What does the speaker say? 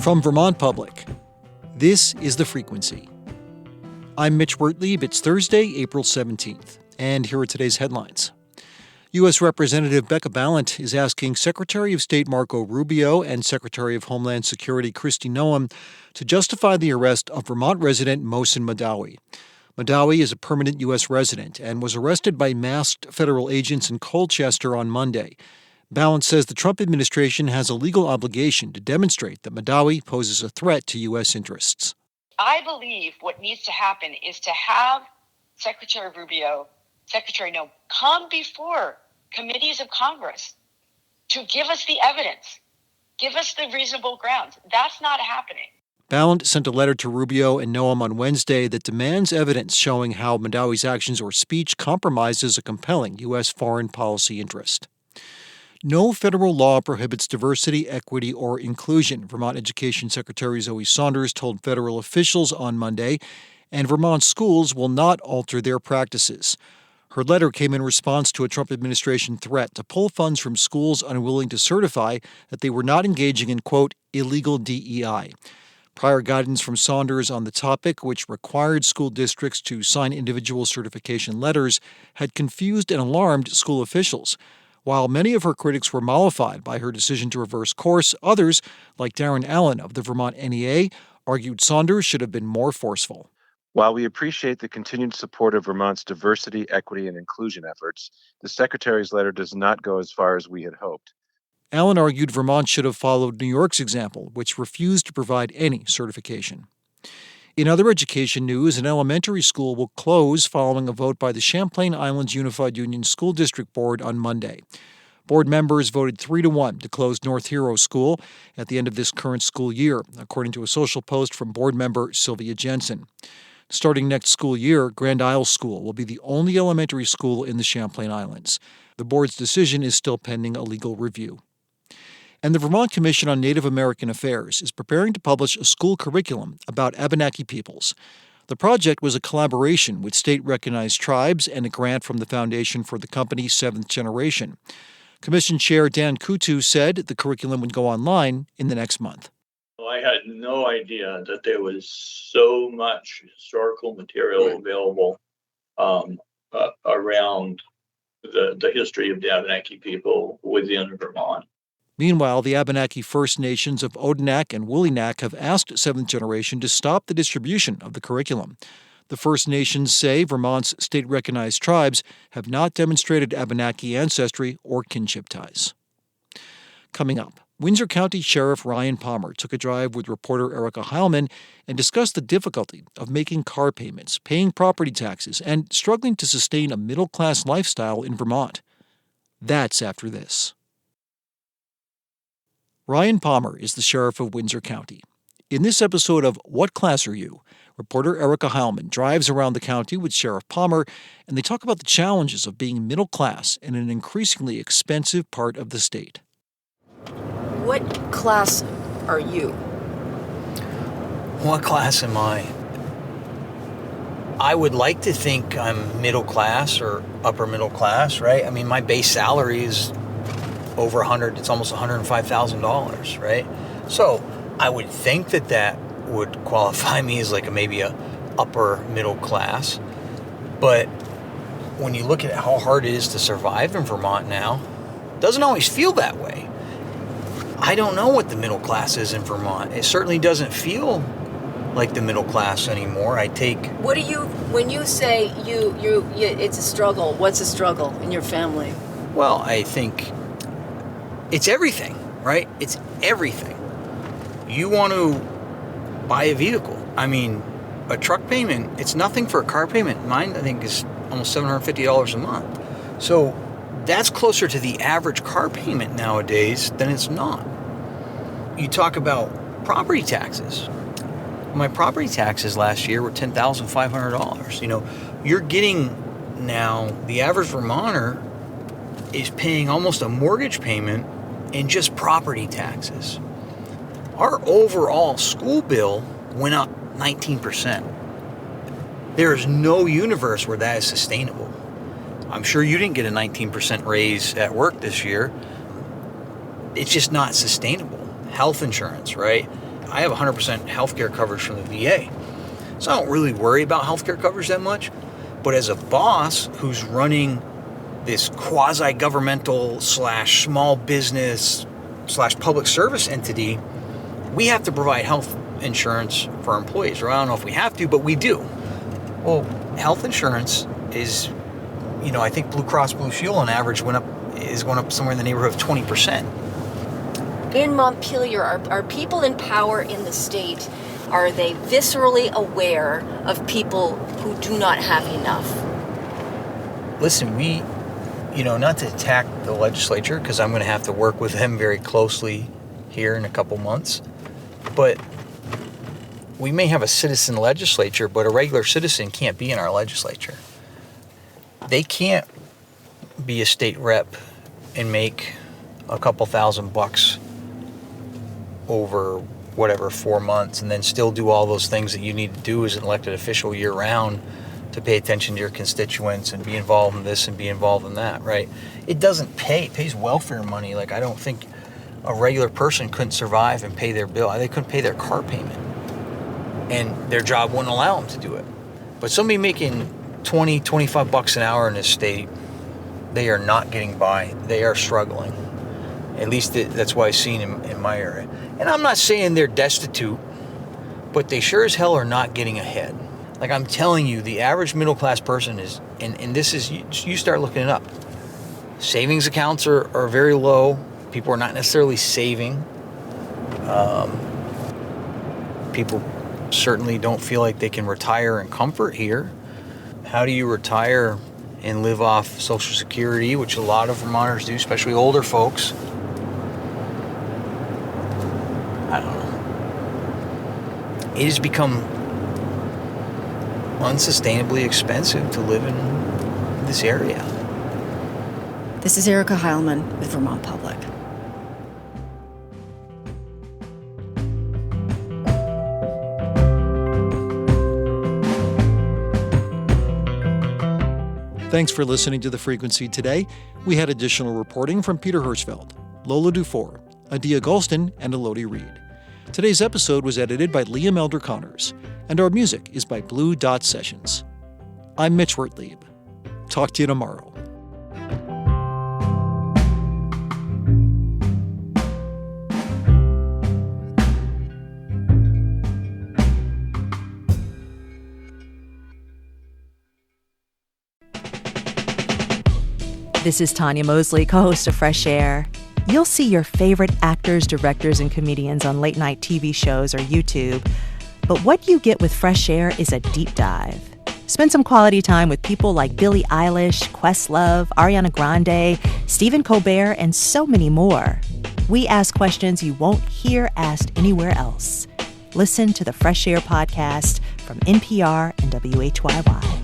From Vermont Public, this is The Frequency. I'm Mitch Wertlieb. It's Thursday, April 17th, and here are today's headlines. U.S. Representative Becca Balint is asking Secretary of State Marco Rubio and Secretary of Homeland Security Kristi Noem to justify the arrest of Vermont resident Mohsen Madawi. Madawi is a permanent U.S. resident and was arrested by masked federal agents in Colchester on Monday. Balint says the Trump administration has a legal obligation to demonstrate that Madawi poses a threat to U.S. interests. I believe what needs to happen is to have Secretary Rubio, Secretary Noem, come before committees of Congress to give us the evidence, give us the reasonable grounds. That's not happening. Balint sent a letter to Rubio and Noem on Wednesday that demands evidence showing how Madawi's actions or speech compromises a compelling U.S. foreign policy interest. No federal law prohibits diversity, equity, or inclusion, Vermont Education Secretary Zoe Saunders told federal officials on Monday, and Vermont schools will not alter their practices. Her letter came in response to a Trump administration threat to pull funds from schools unwilling to certify that they were not engaging in, quote, illegal DEI. Prior guidance from Saunders on the topic, which required school districts to sign individual certification letters, had confused and alarmed school officials. While many of her critics were mollified by her decision to reverse course, others, like Darren Allen of the Vermont NEA, argued Saunders should have been more forceful. While we appreciate the continued support of Vermont's diversity, equity, and inclusion efforts, the Secretary's letter does not go as far as we had hoped. Allen argued Vermont should have followed New York's example, which refused to provide any certification. In other education news, an elementary school will close following a vote by the Champlain Islands Unified Union School District Board on Monday. Board members voted 3-1 to close North Hero School at the end of this current school year, according to a social post from board member Sylvia Jensen. Starting next school year, Grand Isle School will be the only elementary school in the Champlain Islands. The board's decision is still pending a legal review. And the Vermont Commission on Native American Affairs is preparing to publish a school curriculum about Abenaki peoples. The project was a collaboration with state-recognized tribes and a grant from the Foundation for the Company Seventh Generation. Commission Chair Dan Coutu said the curriculum would go online in the next month. I had no idea that there was so much historical material available around the history of the Abenaki people within Vermont. Meanwhile, the Abenaki First Nations of Odanak and Wolinak have asked Seventh Generation to stop the distribution of the curriculum. The First Nations say Vermont's state-recognized tribes have not demonstrated Abenaki ancestry or kinship ties. Coming up, Windsor County Sheriff Ryan Palmer took a drive with reporter Erica Heilman and discussed the difficulty of making car payments, paying property taxes, and struggling to sustain a middle-class lifestyle in Vermont. That's after this. Ryan Palmer is the sheriff of Windsor County. In this episode of What Class Are You?, reporter Erica Heilman drives around the county with Sheriff Palmer, and they talk about the challenges of being middle class in an increasingly expensive part of the state. What class are you? What class am I? I would like to think I'm middle class or upper middle class, right? I mean, my base salary is over it's almost $105,000, right? So I would think that would qualify me as like maybe a upper middle class. But when you look at how hard it is to survive in Vermont now, it doesn't always feel that way. I don't know what the middle class is in Vermont. It certainly doesn't feel like the middle class anymore. When you say it's a struggle, what's a struggle in your family? Well, I think it's everything, right? It's everything. You want to buy a vehicle. I mean, a truck payment, it's nothing for a car payment. Mine, I think, is almost $750 a month. So that's closer to the average car payment nowadays than it's not. You talk about property taxes. My property taxes last year were $10,500. You know, you're getting now, the average Vermonter is paying almost a mortgage payment in just property taxes. Our overall school bill went up 19%. There is no universe where that is sustainable. I'm sure you didn't get a 19% raise at work this year. It's just not sustainable. Health insurance, right? I have 100% healthcare coverage from the VA. So I don't really worry about healthcare coverage that much. But as a boss who's running this quasi-governmental / small business / public service entity, we have to provide health insurance for our employees. Or I don't know if we have to, but we do. Well, health insurance is, I think Blue Cross Blue Shield on average is going up somewhere in the neighborhood of 20%. In Montpelier, are people in power in the state, are they viscerally aware of people who do not have enough? Listen, we, not to attack the legislature, because I'm going to have to work with them very closely here in a couple months, but we may have a citizen legislature, but a regular citizen can't be in our legislature. They can't be a state rep and make a couple $1,000 over whatever 4 months and then still do all those things that you need to do as an elected official year round to pay attention to your constituents and be involved in this and be involved in that, right? It doesn't pay. It pays welfare money. Like, I don't think a regular person couldn't survive and pay their bill. They couldn't pay their car payment. And their job wouldn't allow them to do it. But somebody making $20, $25 an hour in this state, they are not getting by. They are struggling. At least that's what I've seen in my area. And I'm not saying they're destitute, but they sure as hell are not getting ahead. Like, I'm telling you, the average middle-class person is, and this is, you start looking it up. Savings accounts are very low. People are not necessarily saving. People certainly don't feel like they can retire in comfort here. How do you retire and live off Social Security, which a lot of Vermonters do, especially older folks? I don't know. It has become unsustainably expensive to live in this area. This is Erica Heilman with Vermont Public. Thanks for listening to The Frequency today. We had additional reporting from Peter Hirschfeld, Lola Dufour, Adia Golston, and Elodie Reed. Today's episode was edited by Liam Elder Connors, and our music is by Blue Dot Sessions. I'm Mitch Wertlieb. Talk to you tomorrow. This is Tanya Mosley, co-host of Fresh Air. You'll see your favorite actors, directors, and comedians on late-night TV shows or YouTube. But what you get with Fresh Air is a deep dive. Spend some quality time with people like Billie Eilish, Questlove, Ariana Grande, Stephen Colbert, and so many more. We ask questions you won't hear asked anywhere else. Listen to the Fresh Air podcast from NPR and WHYY.